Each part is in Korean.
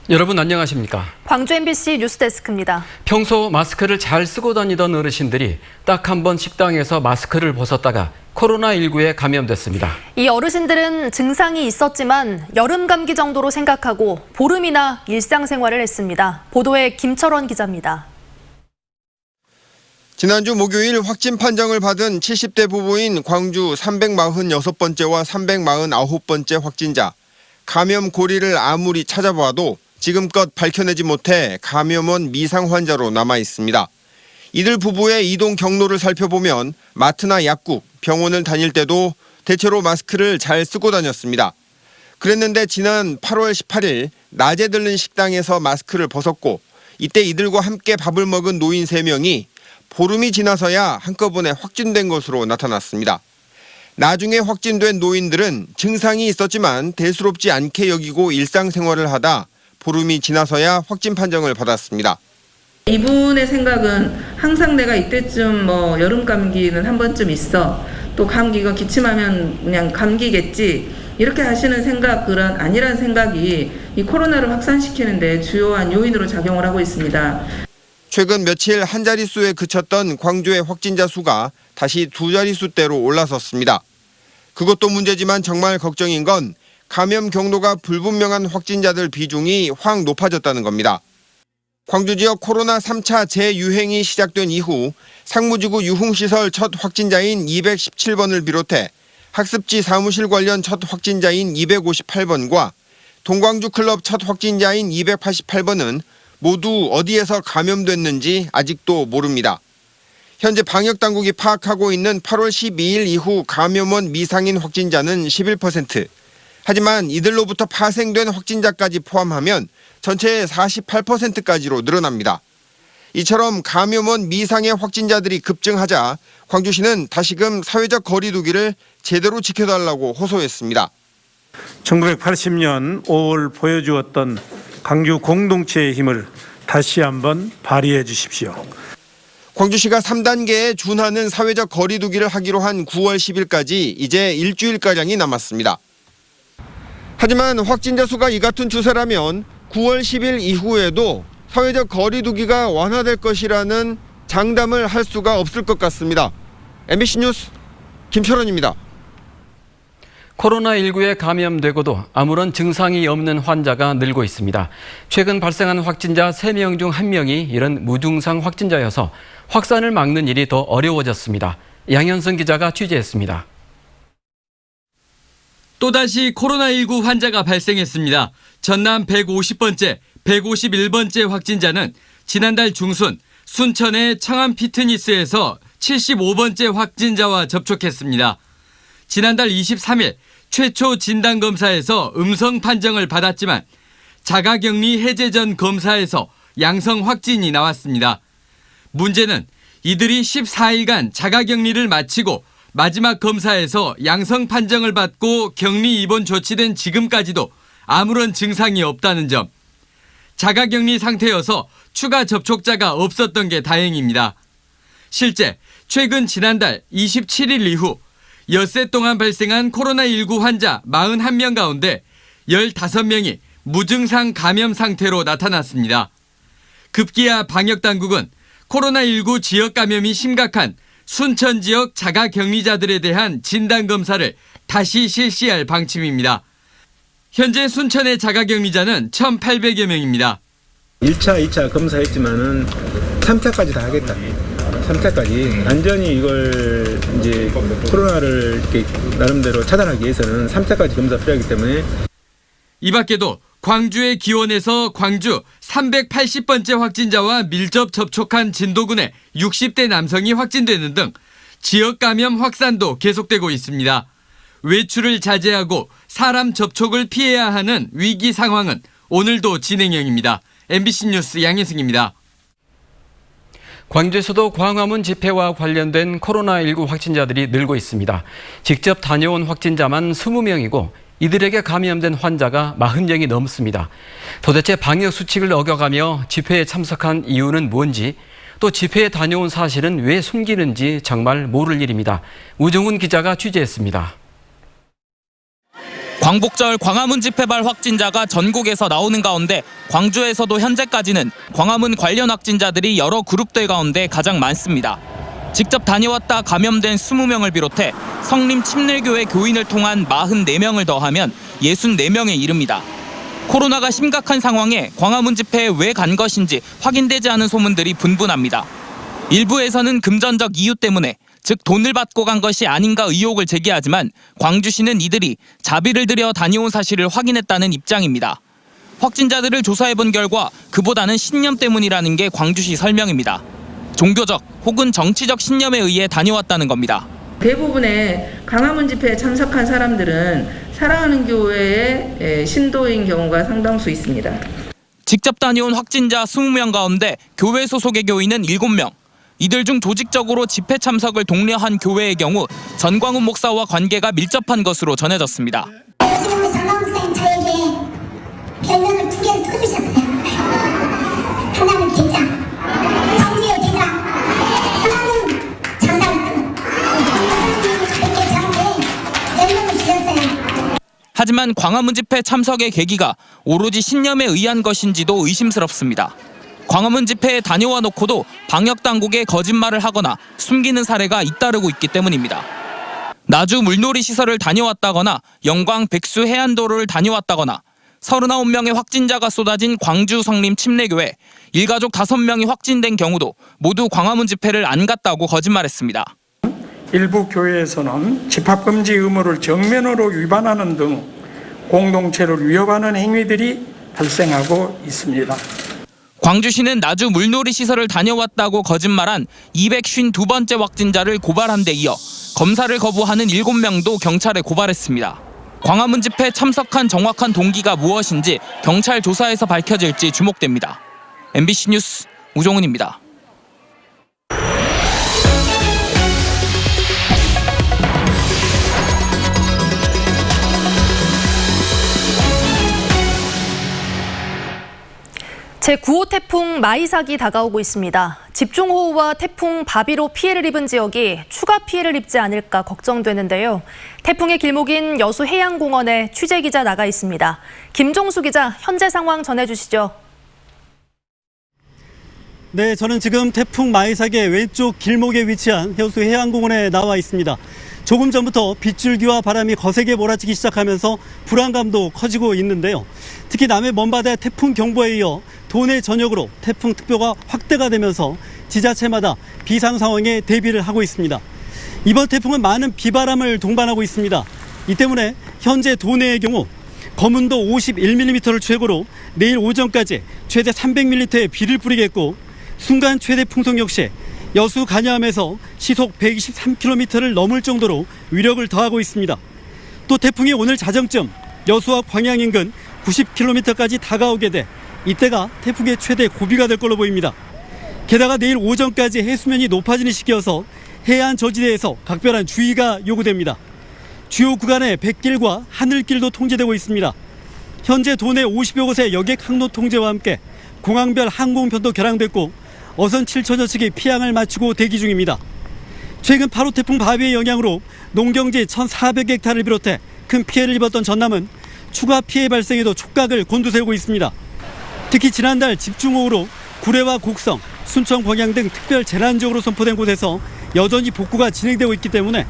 여러분 안녕하십니까? 광주 MBC 뉴스데스크입니다. 평소 마스크를 잘 쓰고 다니던 어르신들이 딱 한 번 식당에서 마스크를 벗었다가 코로나19에 감염됐습니다. 이 어르신들은 증상이 있었지만 여름 감기 정도로 생각하고 보름이나 일상생활을 했습니다. 보도에 김철원 기자입니다. 지난주 목요일 확진 판정을 받은 70대 부부인 광주 346번째와 349번째 확진자. 감염 고리를 아무리 찾아봐도 지금껏 밝혀내지 못해 감염원 미상 환자로 남아 있습니다. 이들 부부의 이동 경로를 살펴보면 마트나 약국, 병원을 다닐 때도 대체로 마스크를 잘 쓰고 다녔습니다. 그랬는데 지난 8월 18일 낮에 들른 식당에서 마스크를 벗었고 이때 이들과 함께 밥을 먹은 노인 3명이 보름이 지나서야 한꺼번에 확진된 것으로 나타났습니다. 나중에 확진된 노인들은 증상이 있었지만 대수롭지 않게 여기고 일상생활을 하다 보름이 지나서야 확진 판정을 받았습니다. 이분의 생각은 항상 내가 이때쯤 여름 감기는 한 번쯤 있어. 또 감기가 기침하면 그냥 감기겠지. 이렇게 하시는 생각은 아니란 생각이 이 코로나를 확산시키는데 주요한 요인으로 작용을 하고 있습니다. 최근 며칠 한 자릿수에 그쳤던 광주의 확진자 수가 다시 두 자릿수대로 올라섰습니다. 그것도 문제지만 정말 걱정인 건 감염 경로가 불분명한 확진자들 비중이 확 높아졌다는 겁니다. 광주 지역 코로나 3차 재유행이 시작된 이후 상무지구 유흥시설 첫 확진자인 217번을 비롯해 학습지 사무실 관련 첫 확진자인 258번과 동광주 클럽 첫 확진자인 288번은 모두 어디에서 감염됐는지 아직도 모릅니다. 현재 방역당국이 파악하고 있는 8월 12일 이후 감염원 미상인 확진자는 11%. 하지만 이들로부터 파생된 확진자까지 포함하면 전체의 48%까지로 늘어납니다. 이처럼 감염원 미상의 확진자들이 급증하자 광주시는 다시금 사회적 거리 두기를 제대로 지켜달라고 호소했습니다. 1980년 5월 보여주었던 광주 공동체의 힘을 다시 한번 발휘해 주십시오. 광주시가 3단계에 준하는 사회적 거리 두기를 하기로 한 9월 10일까지 이제 일주일가량이 남았습니다. 하지만 확진자 수가 이 같은 추세라면 9월 10일 이후에도 사회적 거리 두기가 완화될 것이라는 장담을 할 수가 없을 것 같습니다. MBC 뉴스 김철원입니다. 코로나19에 감염되고도 아무런 증상이 없는 환자가 늘고 있습니다. 최근 발생한 확진자 3명 중 1명이 이런 무증상 확진자여서 확산을 막는 일이 더 어려워졌습니다. 양현성 기자가 취재했습니다. 또다시 코로나19 환자가 발생했습니다. 전남 150번째, 151번째 확진자는 지난달 중순 순천의 청암 피트니스에서 75번째 확진자와 접촉했습니다. 지난달 23일 최초 진단검사에서 음성 판정을 받았지만 자가격리 해제 전 검사에서 양성 확진이 나왔습니다. 문제는 이들이 14일간 자가격리를 마치고 마지막 검사에서 양성 판정을 받고 격리 입원 조치된 지금까지도 아무런 증상이 없다는 점. 자가격리 상태여서 추가 접촉자가 없었던 게 다행입니다. 실제 최근 지난달 27일 이후 엿새 동안 발생한 코로나19 환자 41명 가운데 15명이 무증상 감염 상태로 나타났습니다. 급기야 방역당국은 코로나19 지역 감염이 심각한 순천 지역 자가격리자들에 대한 진단검사를 다시 실시할 방침입니다. 현재 순천의 자가격리자는 1,800여 명입니다. 1차, 2차 검사했지만은 3차까지 다 하겠다. 3차까지 완전히 이걸 이제 코로나를 이렇게 나름대로 차단하기 위해서는 3차까지 검사 필요하기 때문에. 이 밖에도 광주의 기원에서 광주 380번째 확진자와 밀접 접촉한 진도군의 60대 남성이 확진되는 등 지역 감염 확산도 계속되고 있습니다. 외출을 자제하고 사람 접촉을 피해야 하는 위기 상황은 오늘도 진행형입니다. MBC 뉴스 양혜승입니다. 광주에서도 광화문 집회와 관련된 코로나19 확진자들이 늘고 있습니다. 직접 다녀온 확진자만 20명이고 이들에게 감염된 환자가 40명이 넘습니다. 도대체 방역 수칙을 어겨가며 집회에 참석한 이유는 뭔지, 또 집회에 다녀온 사실은 왜 숨기는지 정말 모를 일입니다. 우정훈 기자가 취재했습니다. 광복절 광화문 집회발 확진자가 전국에서 나오는 가운데 광주에서도 현재까지는 광화문 관련 확진자들이 여러 그룹들 가운데 가장 많습니다. 직접 다녀왔다 감염된 20명을 비롯해 성림 침례교회 교인을 통한 44명을 더하면 64명에 이릅니다. 코로나가 심각한 상황에 광화문 집회에 왜 간 것인지 확인되지 않은 소문들이 분분합니다. 일부에서는 금전적 이유 때문에, 즉 돈을 받고 간 것이 아닌가 의혹을 제기하지만 광주시는 이들이 자비를 들여 다녀온 사실을 확인했다는 입장입니다. 확진자들을 조사해본 결과 그보다는 신념 때문이라는 게 광주시 설명입니다. 종교적 혹은 정치적 신념에 의해 다녀왔다는 겁니다. 대부분의 광화문 집회에 참석한 사람들은 사랑하는 교회의 신도인 경우가 상당수 있습니다. 직접 다녀온 확진자 20명 가운데 교회 소속의 교인은 7명. 이들 중 조직적으로 집회 참석을 독려한 교회의 경우 전광훈 목사와 관계가 밀접한 것으로 전해졌습니다. 요즘 전광훈 목사님 저에게 별명을 2개를 터주셨어요. 하나는 대장, 광주의 대장, 하나는 장단꾼. 그렇게 저한테 별명을 주셨어요. 하지만 광화문 집회 참석의 계기가 오로지 신념에 의한 것인지도 의심스럽습니다. 광화문 집회에 다녀와 놓고도 방역당국에 거짓말을 하거나 숨기는 사례가 잇따르고 있기 때문입니다. 나주 물놀이 시설을 다녀왔다거나 영광 백수 해안도로를 다녀왔다거나 39명의 확진자가 쏟아진 광주 성림 침례교회, 일가족 5명이 확진된 경우도 모두 광화문 집회를 안 갔다고 거짓말했습니다. 일부 교회에서는 집합금지 의무를 정면으로 위반하는 등 공동체를 위협하는 행위들이 발생하고 있습니다. 광주시는 나주 물놀이 시설을 다녀왔다고 거짓말한 252번째 확진자를 고발한 데 이어 검사를 거부하는 7명도 경찰에 고발했습니다. 광화문 집회에 참석한 정확한 동기가 무엇인지 경찰 조사에서 밝혀질지 주목됩니다. MBC 뉴스 우종훈입니다. 제9호 태풍 마이삭이 다가오고 있습니다. 집중호우와 태풍 바비로 피해를 입은 지역이 추가 피해를 입지 않을까 걱정되는데요. 태풍의 길목인 여수 해양공원에 취재기자 나가 있습니다. 김종수 기자, 현재 상황 전해주시죠. 네, 저는 지금 태풍 마이삭의 왼쪽 길목에 위치한 여수 해양공원에 나와 있습니다. 조금 전부터 빗줄기와 바람이 거세게 몰아치기 시작하면서 불안감도 커지고 있는데요. 특히 남해 먼바다의 태풍 경보에 이어 도내 전역으로 태풍 특보가 확대가 되면서 지자체마다 비상 상황에 대비를 하고 있습니다. 이번 태풍은 많은 비바람을 동반하고 있습니다. 이 때문에 현재 도내의 경우 거문도 51mm를 최고로 내일 오전까지 최대 300mm의 비를 뿌리겠고, 순간 최대 풍속 역시 여수 간야함에서 시속 123km를 넘을 정도로 위력을 더하고 있습니다. 또 태풍이 오늘 자정쯤 여수와 광양 인근 90km까지 다가오게 돼 이때가 태풍의 최대 고비가 될 걸로 보입니다. 게다가 내일 오전까지 해수면이 높아지는 시기여서 해안 저지대에서 각별한 주의가 요구됩니다. 주요 구간의 뱃길과 하늘길도 통제되고 있습니다. 현재 도내 50여 곳의 여객 항로 통제와 함께 공항별 항공편도 결항됐고 어선 7천여 척이 피항을 마치고 대기 중입니다. 최근 8호 태풍 바비의 영향으로 농경지 1,400헥타를 비롯해 큰 피해를 입었던 전남은 추가 피해 발생에도 촉각을 곤두세우고 있습니다. 특히 지난달 집중호우로 구례와 곡성, 순천, 광양 등 특별 재난지역으로 선포된 곳에서 여전히 복구가 진행되고 있기 때문에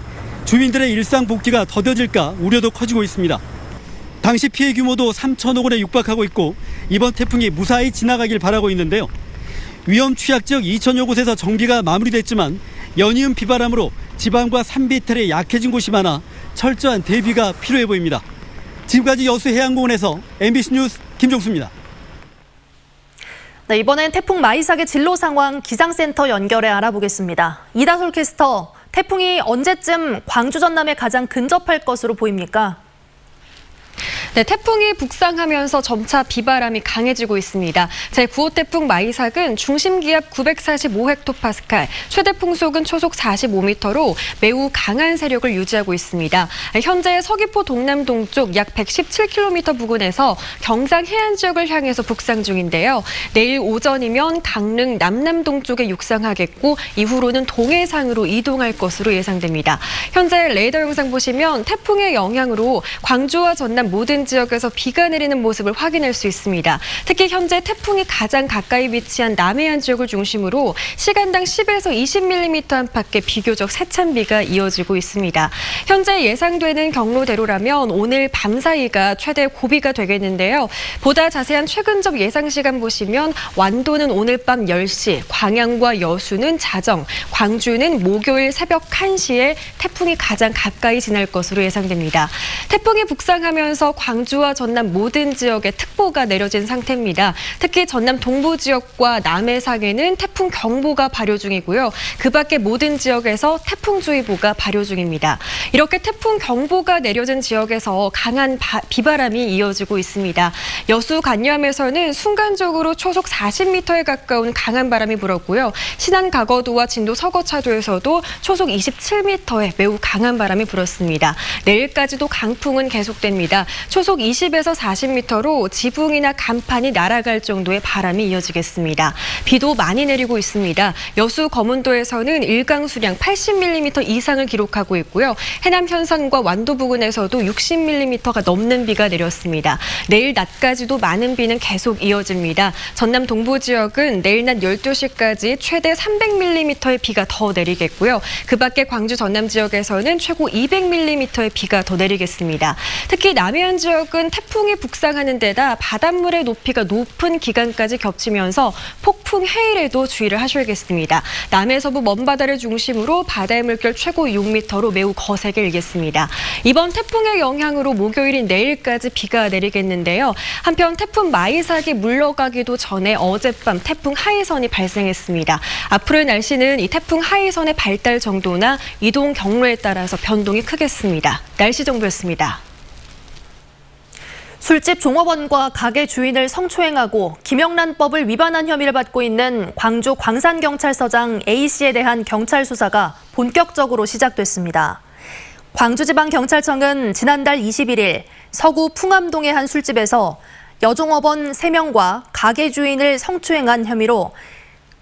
주민들의 일상 복귀가 더뎌질까 우려도 커지고 있습니다. 당시 피해 규모도 3천억 원에 육박하고 있고 이번 태풍이 무사히 지나가길 바라고 있는데요. 위험 취약 지역 2천여 곳에서 정비가 마무리됐지만 연이은 비바람으로 지방과 산비 이탈이 약해진 곳이 많아 철저한 대비가 필요해 보입니다. 지금까지 여수 해양공원에서 MBC 뉴스 김종수입니다. 네, 이번엔 태풍 마이삭의 진로 상황 기상센터 연결해 알아보겠습니다. 이다솔 캐스터, 태풍이 언제쯤 광주 전남에 가장 근접할 것으로 보입니까? 네, 태풍이 북상하면서 점차 비바람이 강해지고 있습니다. 제9호 태풍 마이삭은 중심 기압 945헥토파스칼, 최대 풍속은 초속 45m로 매우 강한 세력을 유지하고 있습니다. 현재 서귀포 동남동쪽 약 117km 부근에서 경상 해안 지역을 향해서 북상 중인데요. 내일 오전이면 강릉 남남동쪽에 육상하겠고 이후로는 동해상으로 이동할 것으로 예상됩니다. 현재 레이더 영상 보시면 태풍의 영향으로 광주와 전남 모든 지역에서 비가 내리는 모습을 확인할 수 있습니다. 특히 현재 태풍이 가장 가까이 위치한 남해안 지역을 중심으로 시간당 10에서 20mm 안팎의 비교적 세찬 비가 이어지고 있습니다. 현재 예상되는 경로대로라면 오늘 밤 사이가 최대 고비가 되겠는데요. 보다 자세한 최근적 예상 시간 보시면 완도는 오늘 밤 10시, 광양과 여수는 자정, 광주는 목요일 새벽 1시에 태풍이 가장 가까이 지날 것으로 예상됩니다. 태풍이 북상하면서 광주와 전남 모든 지역에 특보가 내려진 상태입니다. 특히 전남 동부 지역과 남해상에는 태풍 경보가 발효 중이고요. 그 밖에 모든 지역에서 태풍주의보가 발효 중입니다. 이렇게 태풍 경보가 내려진 지역에서 강한 비바람이 이어지고 있습니다. 여수 간야함에서는 순간적으로 초속 40m에 가까운 강한 바람이 불었고요. 신안 가거도와 진도 서거차도에서도 초속 27m의 매우 강한 바람이 불었습니다. 내일까지도 강풍은 계속됩니다. 초속 20에서 40m로 지붕이나 간판이 날아갈 정도의 바람이 이어지겠습니다. 비도 많이 내리고 있습니다. 여수 거문도에서는 일강수량 80mm 이상을 기록하고 있고요. 해남 현산과 완도 부근에서도 60mm가 넘는 비가 내렸습니다. 내일 낮까지도 많은 비는 계속 이어집니다. 전남 동부 지역은 내일 낮 12시까지 최대 300mm의 비가 더 내리겠고요. 그 밖에 광주 전남 지역에서는 최고 200mm의 비가 더 내리겠습니다. 특히 남해안 지역은 태풍이 북상하는 데다 바닷물의 높이가 높은 기간까지 겹치면서 폭풍 해일에도 주의를 하셔야겠습니다. 남해서부 먼바다를 중심으로 바다의 물결 최고 6m로 매우 거세게 일겠습니다. 이번 태풍의 영향으로 목요일인 내일까지 비가 내리겠는데요. 한편 태풍 마이삭이 물러가기도 전에 어젯밤 태풍 하이선이 발생했습니다. 앞으로의 날씨는 이 태풍 하이선의 발달 정도나 이동 경로에 따라서 변동이 크겠습니다. 날씨 정보였습니다. 술집 종업원과 가게 주인을 성추행하고 김영란법을 위반한 혐의를 받고 있는 광주 광산경찰서장 A씨에 대한 경찰 수사가 본격적으로 시작됐습니다. 광주지방경찰청은 지난달 21일 서구 풍암동의 한 술집에서 여종업원 3명과 가게 주인을 성추행한 혐의로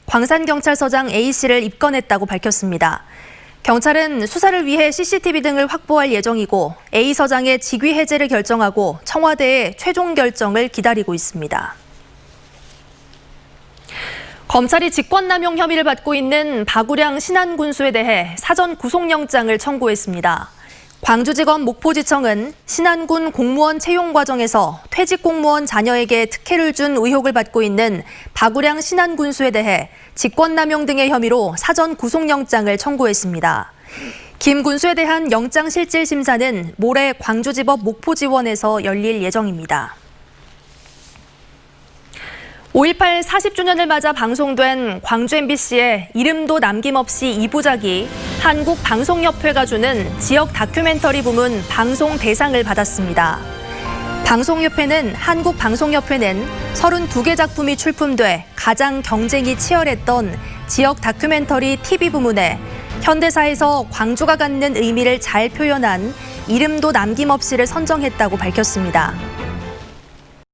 광산경찰서장 A씨를 입건했다고 밝혔습니다. 경찰은 수사를 위해 CCTV 등을 확보할 예정이고 A 서장의 직위 해제를 결정하고 청와대의 최종 결정을 기다리고 있습니다. 검찰이 직권남용 혐의를 받고 있는 박우량 신안군수에 대해 사전 구속영장을 청구했습니다. 광주지검 목포지청은 신안군 공무원 채용 과정에서 퇴직 공무원 자녀에게 특혜를 준 의혹을 받고 있는 박우량 신안군수에 대해 직권남용 등의 혐의로 사전 구속영장을 청구했습니다. 김 군수에 대한 영장실질심사는 모레 광주지법 목포지원에서 열릴 예정입니다. 5.18 40주년을 맞아 방송된 광주 MBC의 이름도 남김없이 2부작이 한국방송협회가 주는 지역 다큐멘터리 부문 방송 대상을 받았습니다. 방송협회는 한국방송협회는 32개 작품이 출품돼 가장 경쟁이 치열했던 지역 다큐멘터리 TV 부문에 현대사에서 광주가 갖는 의미를 잘 표현한 이름도 남김없이를 선정했다고 밝혔습니다.